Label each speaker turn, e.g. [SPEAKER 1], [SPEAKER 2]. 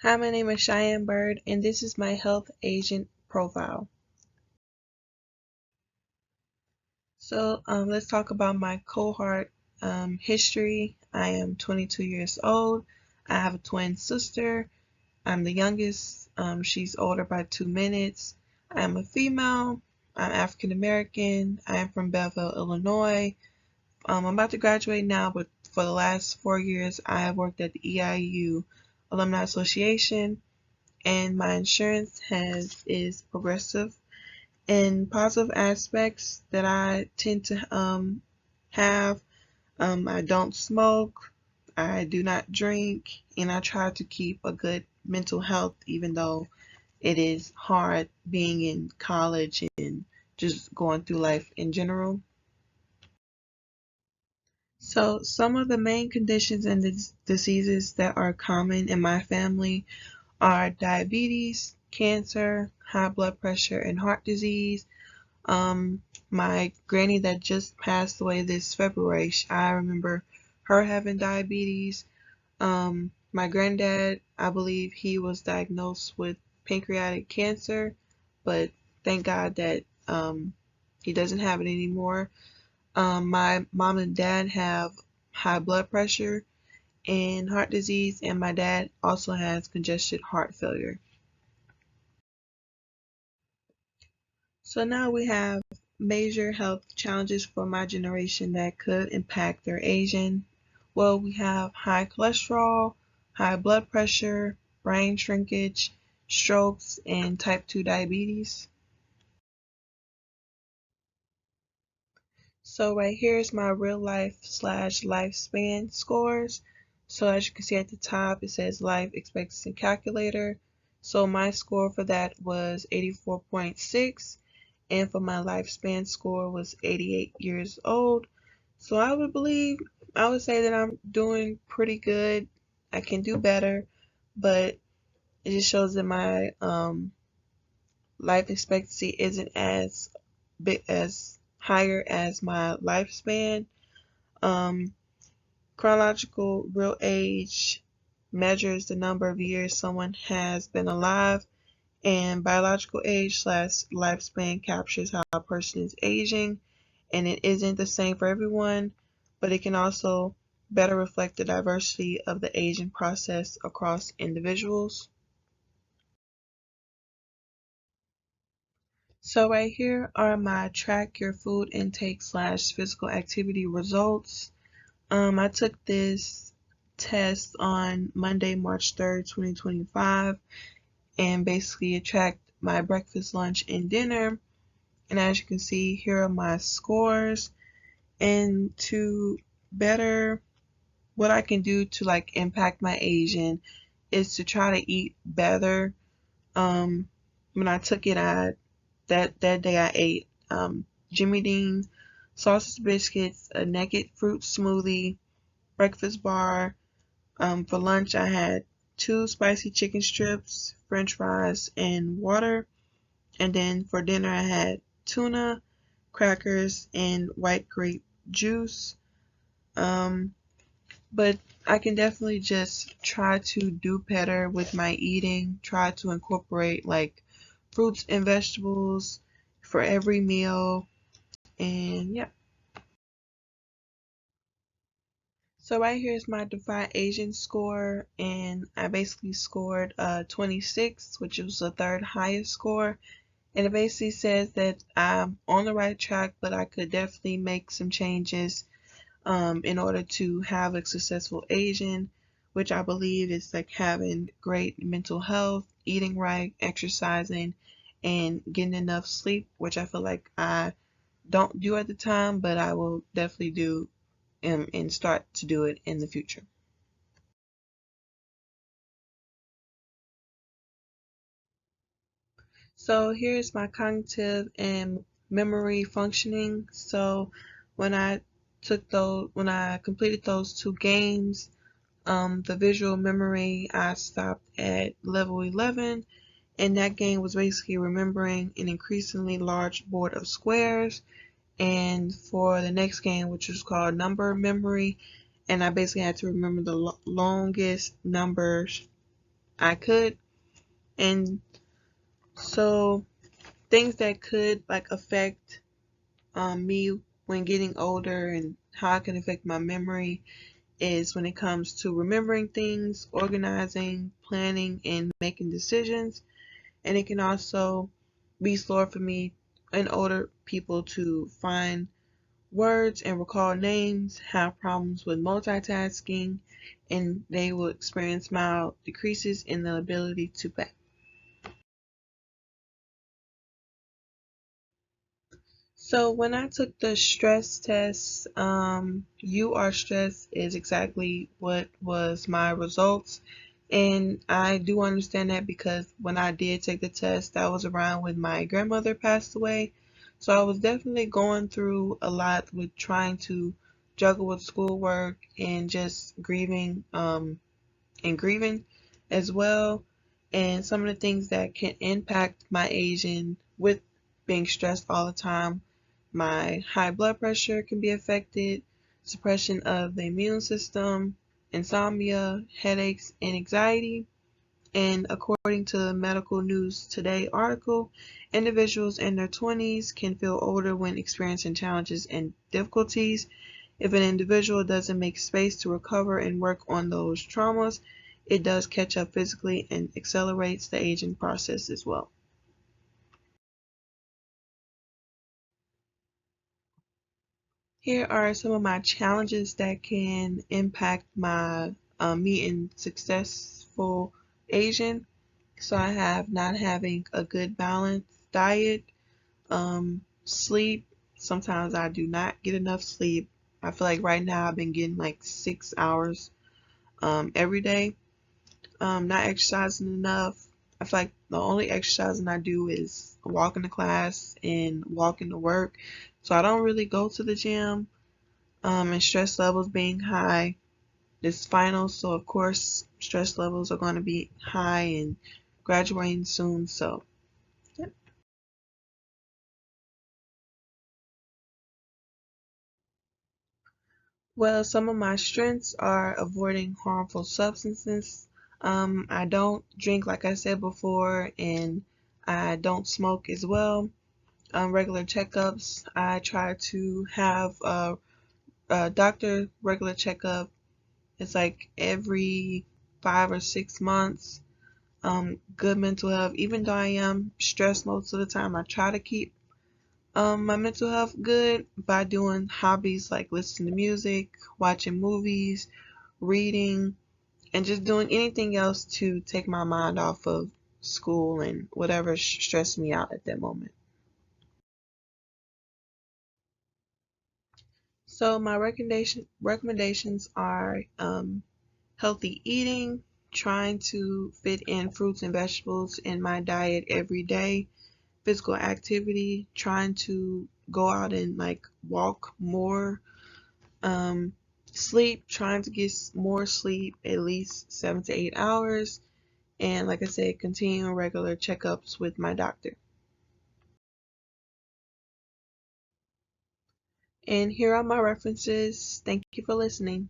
[SPEAKER 1] Hi, my name is Cheyenne Bird, and this is my health agent profile. Let's talk about my cohort history. I am 22 years old. I have a twin sister. I'm the youngest. She's older by 2 minutes. I am a female. I'm African American. I am from Belleville, Illinois. I'm about to graduate now, but for the last 4 years, I have worked at the EIU Alumni Association, and my insurance is Progressive. And positive aspects that I tend to have, I don't smoke, I do not drink, and I try to keep a good mental health, even though it is hard being in college and just going through life in general. So some of the main conditions and diseases that are common in my family are diabetes, cancer, high blood pressure, and heart disease. My granny that just passed away this February, I remember her having diabetes. My granddad, I believe he was diagnosed with pancreatic cancer, but thank God that he doesn't have it anymore. My mom and dad have high blood pressure and heart disease, and my dad also has congested heart failure. So now we have major health challenges for my generation that could impact their aging. Well, we have high cholesterol, high blood pressure, brain shrinkage, strokes, and type 2 diabetes. So right here is my real life slash lifespan scores. So as you can see at the top, it says life expectancy calculator. So my score for that was 84.6, and for my lifespan score was 88 years old. So I would say that I'm doing pretty good. I can do better, but it just shows that my life expectancy isn't as big as higher as my lifespan. Um, Chronological real age measures the number of years someone has been alive, and biological age slash lifespan captures how a person is aging, and it isn't the same for everyone, but it can also better reflect the diversity of the aging process across individuals. So right here are my track your food intake slash physical activity results. I took this test on Monday, March 3rd, 2025, and basically it tracked my breakfast, lunch, and dinner. And as you can see, here are my scores. And to better what I can do to like impact my aging is to try to eat better. Um, when I took it, that day I ate Jimmy Dean sausage biscuits, a naked fruit smoothie, breakfast bar. For lunch, I had two spicy chicken strips, French fries, and water. And then for dinner, I had tuna, crackers, and white grape juice. Um, but I can definitely just try to do better with my eating, try to incorporate like fruits and vegetables for every meal, and yeah. So right here is my Defy Asian score, and I basically scored 26, which was the third highest score. And it basically says that I'm on the right track, but I could definitely make some changes in order to have a successful Asian, which I believe is like having great mental health, eating right, exercising, and getting enough sleep, which I feel like I don't do at the time, but I will definitely do and start to do it in the future. So here's my cognitive and memory functioning. So when I completed those two games, the visual memory, I stopped at level 11, and that game was basically remembering an increasingly large board of squares. And for the next game, which was called number memory, and I basically had to remember the longest numbers I could. And so things that could like affect me when getting older and how it can affect my memory is when it comes to remembering things, organizing, planning, and making decisions. And it can also be slower for me and older people to find words and recall names, have problems with multitasking, and they will experience mild decreases in the ability to back. So when I took the stress test, you are stressed is exactly what was my results. And I do understand that because when I did take the test, that was around when my grandmother passed away. So I was definitely going through a lot with trying to juggle with schoolwork and just grieving as well. And some of the things that can impact my aging with being stressed all the time, my high blood pressure can be affected, suppression of the immune system, insomnia, headaches, and anxiety. And according to the Medical News Today article, individuals in their 20s can feel older when experiencing challenges and difficulties. If an individual doesn't make space to recover and work on those traumas, it does catch up physically and accelerates the aging process as well. Here are some of my challenges that can impact my me in successful aging. So I have not having a good balanced diet, sleep. Sometimes I do not get enough sleep. I feel like right now I've been getting like 6 hours every day. Not exercising enough. I feel like the only exercising I do is walking to class and walking to work. So I don't really go to the gym. And stress levels being high. This final, so of course stress levels are going to be high and graduating soon. So yeah. Well, some of my strengths are avoiding harmful substances. I don't drink, like I said before, and I don't smoke as well. Regular checkups. I try to have a doctor regular checkup. It's like every 5 or 6 months. Good mental health. Even though I am stressed most of the time, I try to keep my mental health good by doing hobbies like listening to music, watching movies, reading, and just doing anything else to take my mind off of school and whatever stressed me out at that moment. So my recommendations are healthy eating, trying to fit in fruits and vegetables in my diet every day, physical activity, trying to go out and like walk more, um, sleep, trying to get more sleep, at least 7 to 8 hours, and like I said, continuing regular checkups with my doctor. And here are my references. Thank you for listening.